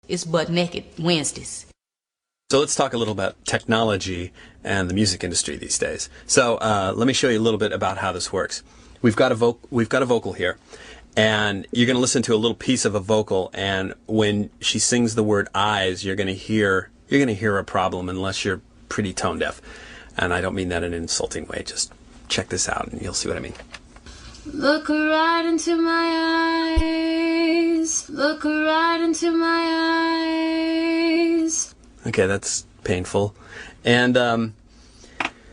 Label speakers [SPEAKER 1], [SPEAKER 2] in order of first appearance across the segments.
[SPEAKER 1] It's Butt Naked Wednesdays.
[SPEAKER 2] So let's talk a little about technology and the music industry these days. So let me show you a little bit about how this works. We've got a vocal here, and you're going to listen to a little piece of a vocal, and when she sings the word eyes, you're going to hear a problem unless you're pretty tone deaf. And I don't mean that in an insulting way. Just check this out and you'll see what I mean.
[SPEAKER 3] Look right into my eyes. Look right into my eyes.
[SPEAKER 2] Okay, that's painful. And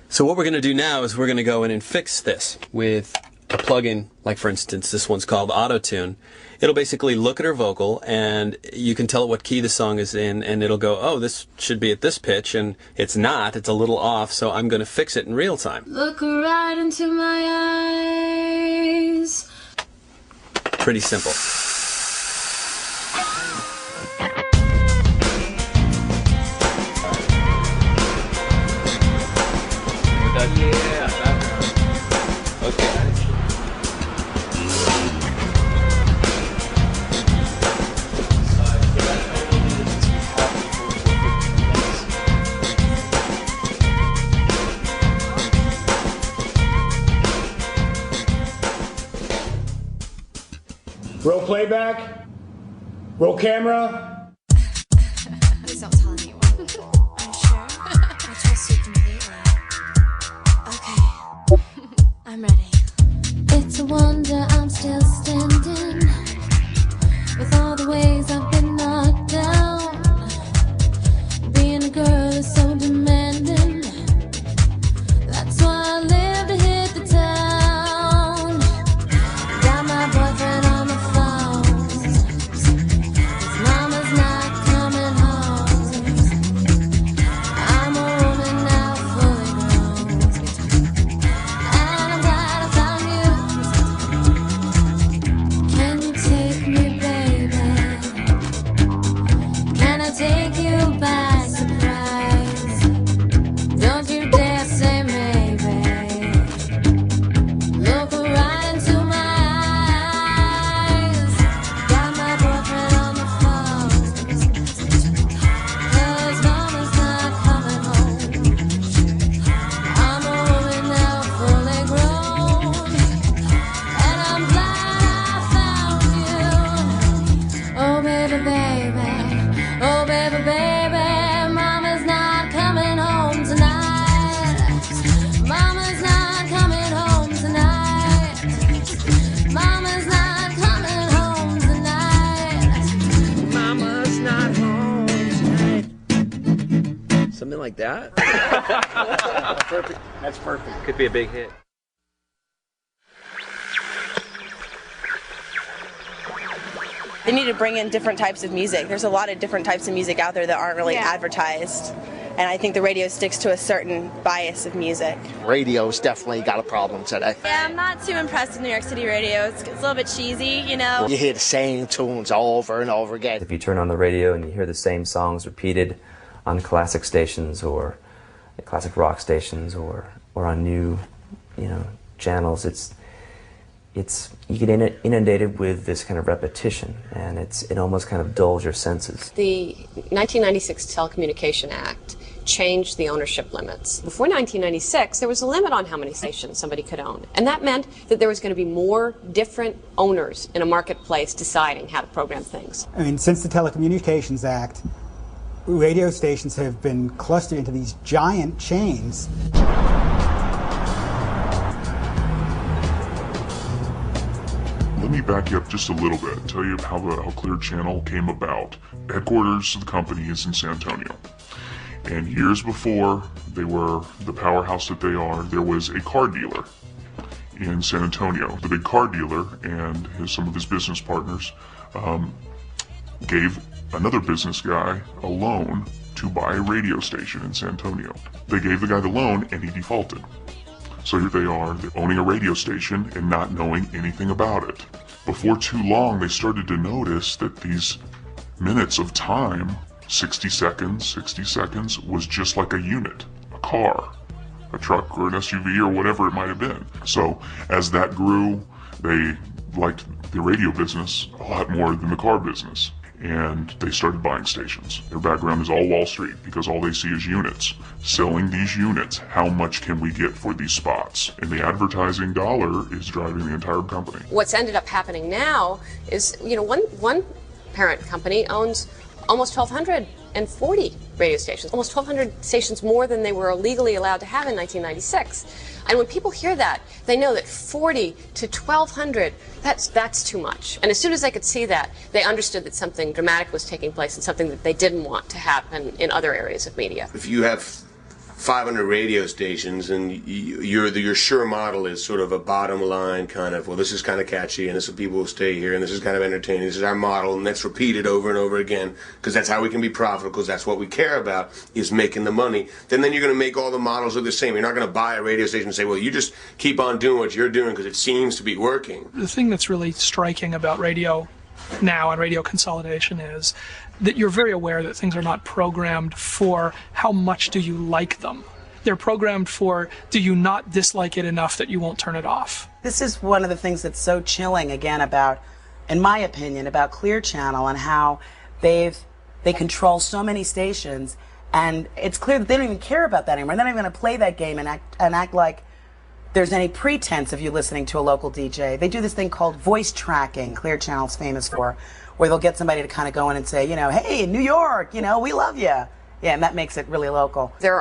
[SPEAKER 2] so what we're going to do now is we're going to go in and fix this with a plugin, like for instance, this one's called Auto-Tune. It'll basically look at her vocal, and you can tell it what key the song is in, and it'll go, oh, this should be at this pitch, and it's not, it's a little off, so I'm going to fix it in real time.
[SPEAKER 3] Look right into my eyes.
[SPEAKER 2] Pretty simple.
[SPEAKER 4] Roll playback. Roll camera.
[SPEAKER 3] Please don't tell anyone. I'm sure. I trust you completely. Okay. I'm ready. It's a wonder I'm still standing with all the ways I've been knocked down. Being a girl is so demanding. That's why I live to hit the town. Got my boyfriend on the phone. His mama's not coming home. I'm a woman now, fully grown. And I'm glad I found you. Can you take me, baby? Can I take you by surprise? Don't you dare say maybe. Look right into my eyes. Got my boyfriend on the phone. His mama's not coming home. I'm a woman now, fully grown. And I'm glad I found you. Oh baby, baby. Oh baby, baby. Mama's not coming home tonight. Mama's not coming home tonight. Mama's not coming home tonight.
[SPEAKER 5] Mama's not home tonight. Something like that.
[SPEAKER 4] Perfect. That's perfect.
[SPEAKER 2] Could be a big hit.
[SPEAKER 6] They need to bring in different types of music. There's a lot of different types of music out there that aren't really advertised. And I think the radio sticks to a certain bias of music.
[SPEAKER 7] Radio's definitely got a problem today.
[SPEAKER 6] Yeah, I'm not too impressed with New York City radio. It's a little bit cheesy, you know.
[SPEAKER 7] You hear the same tunes over and over again.
[SPEAKER 8] If you turn on the radio and you hear the same songs repeated on classic stations or classic rock stations or on new, channels, you get inundated with this kind of repetition, and it almost kind of dulls your senses.
[SPEAKER 9] The 1996 Telecommunication Act changed the ownership limits. Before 1996, there was a limit on how many stations somebody could own, and that meant that there was going to be more different owners in a marketplace deciding how to program things.
[SPEAKER 10] I mean, since the Telecommunications Act, radio stations have been clustered into these giant chains.
[SPEAKER 11] Let me back you up just a little bit and tell you how Clear Channel came about. Headquarters of the company is in San Antonio. And years before they were the powerhouse that they are, there was a car dealer in San Antonio. The big car dealer and some of his business partners gave another business guy a loan to buy a radio station in San Antonio. They gave the guy the loan and he defaulted. So here they are, they're owning a radio station and not knowing anything about it. Before too long, they started to notice that these minutes of time, 60 seconds, was just like a unit, a car, a truck or an SUV or whatever it might have been. So as that grew, they liked the radio business a lot more than the car business. and they started buying stations. Their background is all Wall Street because all they see is units. Selling these units, how much can we get for these spots? And the advertising dollar is driving the entire company.
[SPEAKER 9] What's ended up happening now is, one parent company owns almost 1,240 radio stations, almost 1,200 stations more than they were legally allowed to have in 1996. And when people hear that, they know that 40 to 1,200, that's too much. And as soon as they could see that, they understood that something dramatic was taking place and something that they didn't want to happen in other areas of media.
[SPEAKER 12] If you have 500 radio stations and your sure model is sort of a bottom line kind of, well, this is kind of catchy and this is people will stay here and this is kind of entertaining, this is our model, and that's repeated over and over again because that's how we can be profitable, because that's what we care about is making the money, then you're going to make all the models look the same. You're not going to buy a radio station and say, well, you just keep on doing what you're doing because it seems to be working.
[SPEAKER 13] The thing that's really striking about radio now and radio consolidation is that you're very aware that things are not programmed for how much do you like them. They're programmed for, do you not dislike it enough that you won't turn it off?
[SPEAKER 14] This is one of the things that's so chilling, again, about, in my opinion, about Clear Channel and how they control so many stations, and it's clear that they don't even care about that anymore. They're not even going to play that game and act like there's any pretense of you listening to a local DJ. They do this thing called voice tracking, Clear Channel's famous for, where they'll get somebody to kind of go in and say, hey, in New York, we love you. Yeah, and that makes it really local.
[SPEAKER 9] There